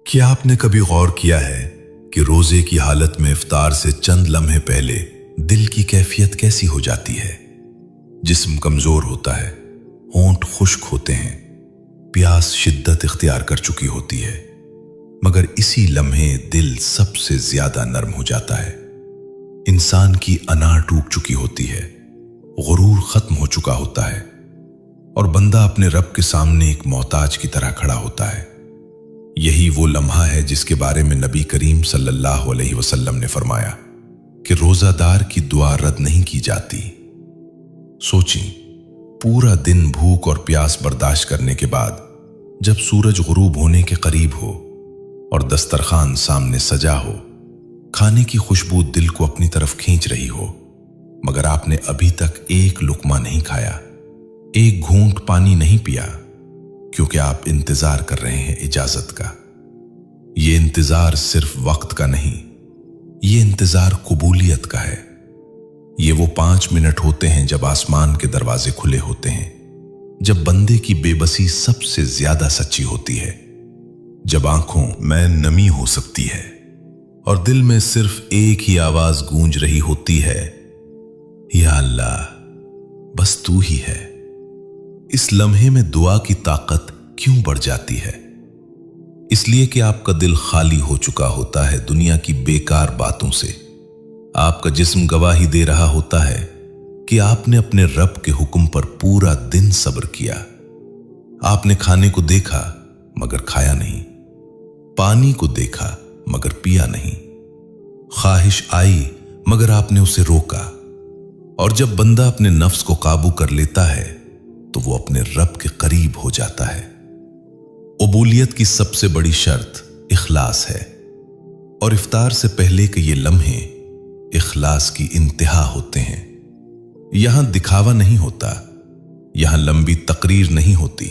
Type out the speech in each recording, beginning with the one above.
क्या आपने कभी गौर किया है कि रोजे की हालत में इफ्तार से चंद लम्हे पहले दिल की कैफियत कैसी हो जाती है? जिस्म कमजोर होता है, होंठ खुश्क होते हैं, प्यास शिद्दत इख्तियार कर चुकी होती है, मगर इसी लम्हे दिल सबसे ज्यादा नरम हो जाता है। इंसान की अना टूट चुकी होती है, गुरूर खत्म हो चुका होता है और बंदा अपने रब के सामने एक मोहताज की तरह खड़ा होता है। यही वो लम्हा है जिसके बारे में नबी करीम सल्लल्लाहु अलैहि वसल्लम ने फरमाया कि रोजादार की दुआ रद्द नहीं की जाती। सोचें, पूरा दिन भूख और प्यास बर्दाश्त करने के बाद जब सूरज गुरूब होने के करीब हो और दस्तरखान सामने सजा हो, खाने की खुशबू दिल को अपनी तरफ खींच रही हो, मगर आपने अभी तक एक लुकमा नहीं खाया, एक घूंट पानी नहीं पिया, क्योंकि आप इंतजार कर रहे हैं इजाजत का। ये इंतजार सिर्फ वक्त का नहीं, ये इंतजार कबूलियत का है। ये वो 5 मिनट होते हैं जब आसमान के दरवाजे खुले होते हैं, जब बंदे की बेबसी सबसे ज्यादा सच्ची होती है, जब आंखों में नमी हो सकती है और दिल में सिर्फ एक ही आवाज गूंज रही होती है, या अल्लाह, बस तू ही है। इस लम्हे में दुआ की ताकत क्यों बढ़ जाती है? इसलिए कि आपका दिल खाली हो चुका होता है दुनिया की बेकार बातों से। आपका जिस्म गवाही दे रहा होता है कि आपने अपने रब के हुक्म पर पूरा दिन सब्र किया। आपने खाने को देखा मगर खाया नहीं, पानी को देखा मगर पिया नहीं, ख्वाहिश आई मगर आपने उसे रोका। और जब बंदा अपने नफ्स को काबू कर लेता है तो वो अपने रब के करीब हो जाता है। कबूलियत की सबसे बड़ी शर्त इखलास है और इफ्तार से पहले के ये लम्हे इखलास की इंतहा होते हैं। यहां दिखावा नहीं होता, यहां लंबी तकरीर नहीं होती,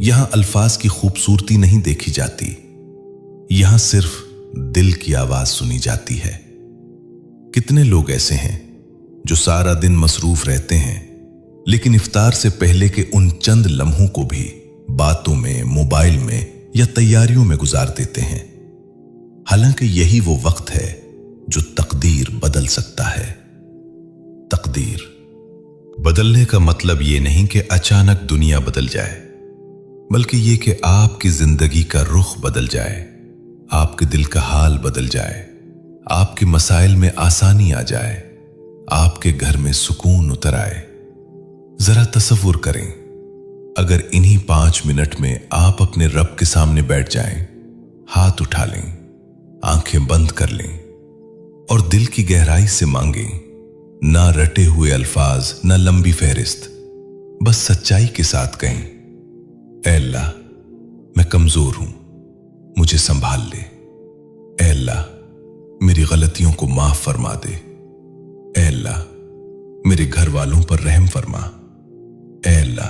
यहां अल्फाज की खूबसूरती नहीं देखी जाती, यहां सिर्फ दिल की आवाज सुनी जाती है। कितने लोग ऐसे हैं जो सारा दिन मसरूफ रहते हैं, लेकिन इफ्तार से पहले के उन चंद लम्हों को भी बातों में, मोबाइल में या तैयारियों में गुजार देते हैं। हालांकि यही वो वक्त है जो तकदीर बदल सकता है। तकदीर बदलने का मतलब ये नहीं कि अचानक दुनिया बदल जाए, बल्कि ये कि आपकी जिंदगी का रुख बदल जाए, आपके दिल का हाल बदल जाए, आपके मसाइल में आसानी आ जाए, आपके घर में सुकून उतर आए। जरा तसव्वुर करें, अगर इन्हीं 5 मिनट में आप अपने रब के सामने बैठ जाएं, हाथ उठा लें, आंखें बंद कर लें और दिल की गहराई से मांगें, ना रटे हुए अल्फाज, ना लंबी फहरिस्त, बस सच्चाई के साथ कहें, ऐ अल्लाह, मैं कमजोर हूं, मुझे संभाल ले। ऐ अल्लाह, मेरी गलतियों को माफ फरमा दे। ऐ अल्लाह, मेरे घर वालों पर रहम फरमा। ऐ अल्लाह,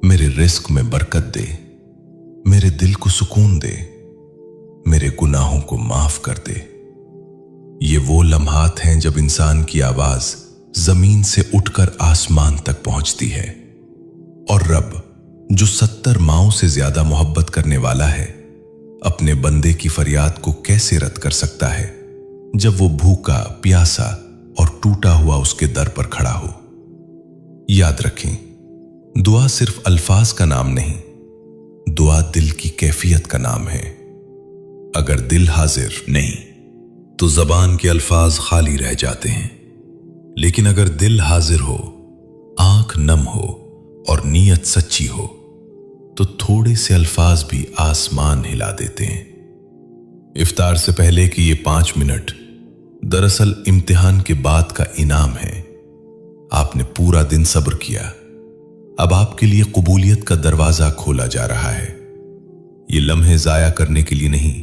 मेरे रिस्क में बरकत दे, मेरे दिल को सुकून दे, मेरे गुनाहों को माफ कर दे। ये वो लम्हात हैं जब इंसान की आवाज जमीन से उठकर आसमान तक पहुंचती है और रब, जो 70 माओं से ज्यादा मोहब्बत करने वाला है, अपने बंदे की फरियाद को कैसे रद्द कर सकता है जब वो भूखा, प्यासा और टूटा हुआ उसके दर पर खड़ा हो। याद रखें, दुआ सिर्फ अल्फाज का नाम नहीं, दुआ दिल की कैफियत का नाम है। अगर दिल हाजिर नहीं तो जबान के अल्फाज खाली रह जाते हैं, लेकिन अगर दिल हाजिर हो, आंख नम हो और नीयत सच्ची हो, तो थोड़े से अल्फाज भी आसमान हिला देते हैं। इफ्तार से पहले के ये 5 मिनट दरअसल इम्तिहान के बाद का इनाम है। आपने पूरा दिन सब्र किया, अब आपके लिए कबूलियत का दरवाजा खोला जा रहा है। ये लम्हे जाया करने के लिए नहीं,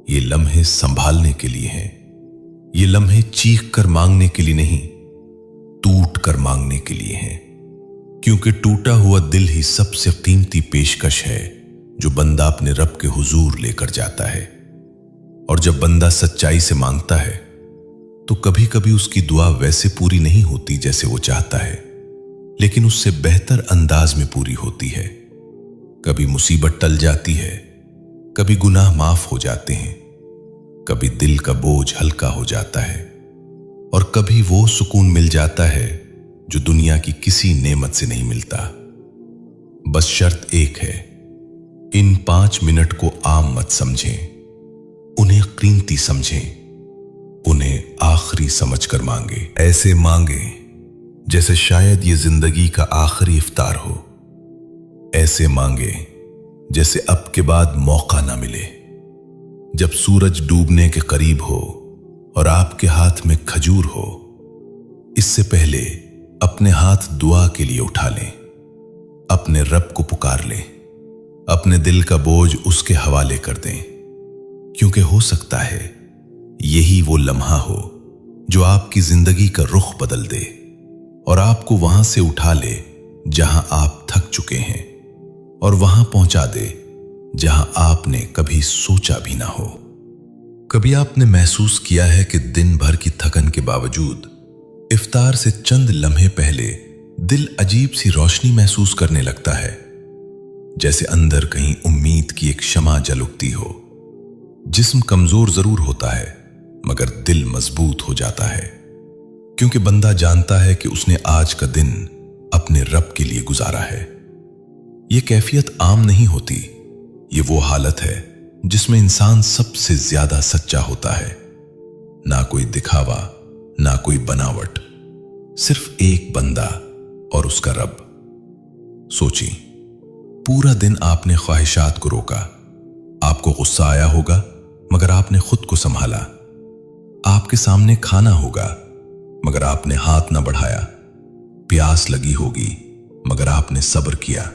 ये लम्हे संभालने के लिए हैं। ये लम्हे चीख कर मांगने के लिए नहीं, टूट कर मांगने के लिए हैं, क्योंकि टूटा हुआ दिल ही सबसे कीमती पेशकश है जो बंदा अपने रब के हुजूर लेकर जाता है। और जब बंदा सच्चाई से मांगता है तो कभी कभी उसकी दुआ वैसे पूरी नहीं होती जैसे वो चाहता है, लेकिन उससे बेहतर अंदाज में पूरी होती है। कभी मुसीबत टल जाती है, कभी गुनाह माफ हो जाते हैं, कभी दिल का बोझ हल्का हो जाता है, और कभी वो सुकून मिल जाता है जो दुनिया की किसी नेमत से नहीं मिलता। बस शर्त एक है, इन 5 मिनट को आम मत समझें, उन्हें कीमती समझें, उन्हें आखिरी समझकर मांगे। ऐसे मांगे जैसे शायद ये जिंदगी का आखिरी इफ्तार हो। ऐसे मांगे जैसे अब के बाद मौका ना मिले। जब सूरज डूबने के करीब हो और आपके हाथ में खजूर हो, इससे पहले अपने हाथ दुआ के लिए उठा लें, अपने रब को पुकार लें, अपने दिल का बोझ उसके हवाले कर दें, क्योंकि हो सकता है यही वो लम्हा हो जो आपकी जिंदगी का रुख बदल दे और आपको वहां से उठा ले जहां आप थक चुके हैं, और वहां पहुंचा दे जहां आपने कभी सोचा भी ना हो। कभी आपने महसूस किया है कि दिन भर की थकन के बावजूद इफ्तार से चंद लम्हे पहले दिल अजीब सी रोशनी महसूस करने लगता है, जैसे अंदर कहीं उम्मीद की एक शमा जल उठती हो। जिस्म कमजोर जरूर होता है मगर दिल मजबूत हो जाता है, क्योंकि बंदा जानता है कि उसने आज का दिन अपने रब के लिए गुजारा है। यह कैफियत आम नहीं होती, ये वो हालत है जिसमें इंसान सबसे ज्यादा सच्चा होता है। ना कोई दिखावा, ना कोई बनावट, सिर्फ एक बंदा और उसका रब। सोची, पूरा दिन आपने ख्वाहिशात को रोका, आपको गुस्सा आया होगा मगर आपने खुद को संभाला। आपके सामने खाना होगा मगर आपने हाथ ना बढ़ाया, प्यास लगी होगी मगर आपने सब्र किया।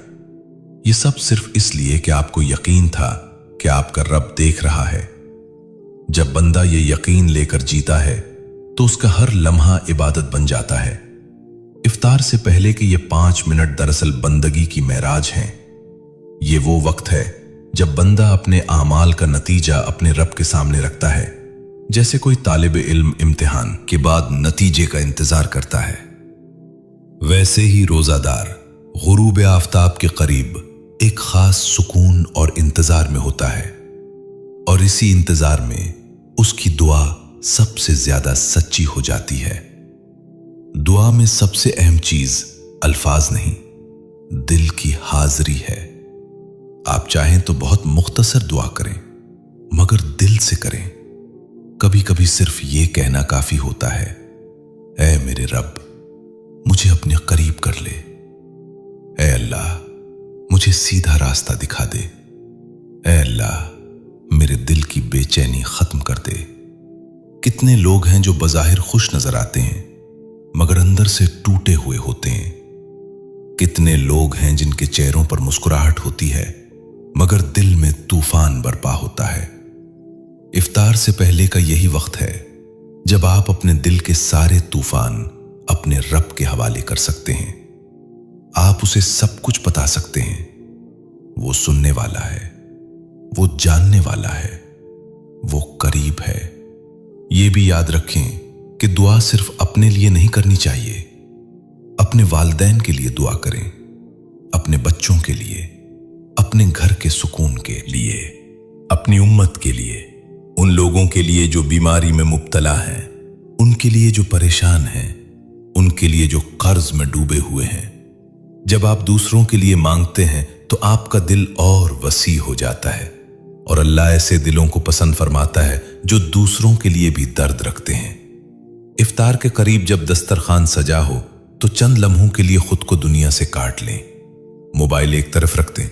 ये सब सिर्फ इसलिए कि आपको यकीन था कि आपका रब देख रहा है। जब बंदा ये यकीन लेकर जीता है तो उसका हर लम्हा इबादत बन जाता है। इफ्तार से पहले के ये 5 मिनट दरअसल बंदगी की महराज हैं। ये वो वक्त है जब बंदा अपने आमाल का नतीजा अपने रब के सामने रखता है, जैसे कोई तालिब इल्म इम्तिहान के बाद नतीजे का इंतजार करता है। वैसे ही रोजादार गुरूब आफताब के करीब एक खास सुकून और इंतजार में होता है, और इसी इंतजार में उसकी दुआ सबसे ज्यादा सच्ची हो जाती है। दुआ में सबसे अहम चीज अल्फाज नहीं, दिल की हाजिरी है। आप चाहें तो बहुत मुख्तसर दुआ करें, मगर दिल से करें। कभी कभी सिर्फ ये कहना काफी होता है, ऐ मेरे रब, मुझे अपने करीब कर ले। ऐ अल्लाह, मुझे सीधा रास्ता दिखा दे। ऐ अल्लाह, मेरे दिल की बेचैनी खत्म कर दे। कितने लोग हैं जो बज़ाहिर खुश नजर आते हैं मगर अंदर से टूटे हुए होते हैं। कितने लोग हैं जिनके चेहरों पर मुस्कुराहट होती है मगर दिल में तूफान बरपा होता है। इफ्तार से पहले का यही वक्त है जब आप अपने दिल के सारे तूफान अपने रब के हवाले कर सकते हैं। आप उसे सब कुछ बता सकते हैं। वो सुनने वाला है, वो जानने वाला है, वो करीब है। ये भी याद रखें कि दुआ सिर्फ अपने लिए नहीं करनी चाहिए। अपने वालिदैन के लिए दुआ करें, अपने बच्चों के लिए, अपने घर के सुकून के लिए, अपनी उम्मत के लिए, उन लोगों के लिए जो बीमारी में मुब्तला हैं, उनके लिए जो परेशान हैं, उनके लिए जो कर्ज में डूबे हुए हैं। जब आप दूसरों के लिए मांगते हैं तो आपका दिल और वसी हो जाता है, और अल्लाह ऐसे दिलों को पसंद फरमाता है जो दूसरों के लिए भी दर्द रखते हैं। इफ्तार के करीब जब दस्तरखान सजा हो तो चंद लम्हों के लिए खुद को दुनिया से काट लें। मोबाइल एक तरफ रख दें,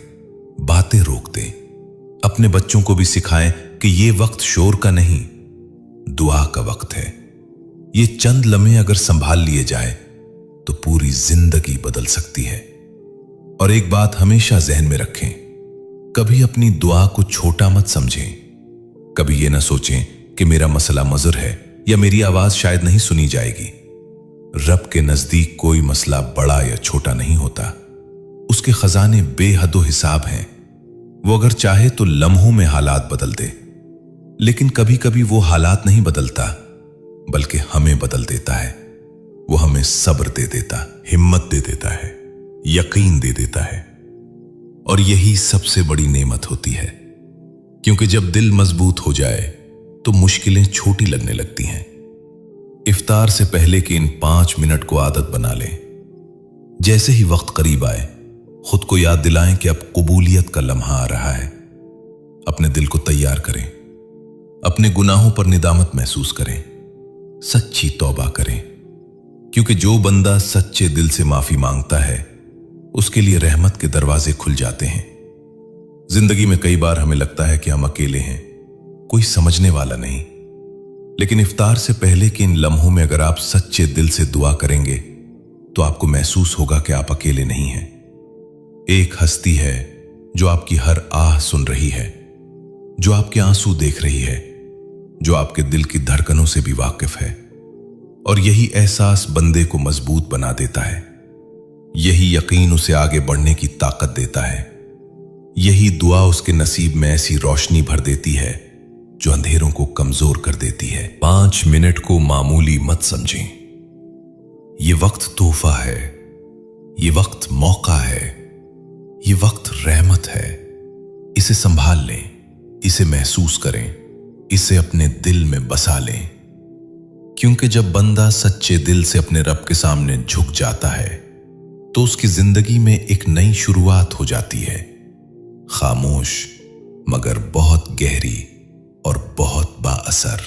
बातें रोक दें। अपने बच्चों को भी सिखाएं कि ये वक्त शोर का नहीं, दुआ का वक्त है। ये चंद लम्हे अगर संभाल लिए जाए तो पूरी जिंदगी बदल सकती है। और एक बात हमेशा जहन में रखें, कभी अपनी दुआ को छोटा मत समझें। कभी ये ना सोचें कि मेरा मसला मज़र है या मेरी आवाज शायद नहीं सुनी जाएगी। रब के नजदीक कोई मसला बड़ा या छोटा नहीं होता। उसके खजाने बेहद हिसाब हैं। वो अगर चाहे तो लम्हों में हालात बदल दे, लेकिन कभी कभी वो हालात नहीं बदलता बल्कि हमें बदल देता है। वो हमें सब्र दे देता, हिम्मत दे देता है, यकीन दे देता है। और यही सबसे बड़ी नेमत होती है। क्योंकि जब दिल मजबूत हो जाए तो मुश्किलें छोटी लगने लगती हैं। इफ्तार से पहले के इन 5 मिनट को आदत बना लें। जैसे ही वक्त करीब आए, खुद को याद दिलाएं कि अब कबूलियत का लम्हा आ रहा है। अपने दिल को तैयार करें, अपने गुनाहों पर निदामत महसूस करें, सच्ची तौबा करें, क्योंकि जो बंदा सच्चे दिल से माफी मांगता है उसके लिए रहमत के दरवाजे खुल जाते हैं। जिंदगी में कई बार हमें लगता है कि हम अकेले हैं, कोई समझने वाला नहीं, लेकिन इफ्तार से पहले के इन लम्हों में अगर आप सच्चे दिल से दुआ करेंगे तो आपको महसूस होगा कि आप अकेले नहीं हैं। एक हस्ती है जो आपकी हर आह सुन रही है, जो आपके आंसू देख रही है, जो आपके दिल की धड़कनों से भी वाकिफ है। और यही एहसास बंदे को मजबूत बना देता है। यही यकीन उसे आगे बढ़ने की ताकत देता है। यही दुआ उसके नसीब में ऐसी रोशनी भर देती है जो अंधेरों को कमजोर कर देती है। 5 मिनट को मामूली मत समझें। ये वक्त तोहफा है, ये वक्त मौका है, ये वक्त रहमत है। इसे संभाल लें, इसे महसूस करें, इसे अपने दिल में बसा लें, क्योंकि जब बंदा सच्चे दिल से अपने रब के सामने झुक जाता है तो उसकी जिंदगी में एक नई शुरुआत हो जाती है। खामोश मगर बहुत गहरी और बहुत बाअसर।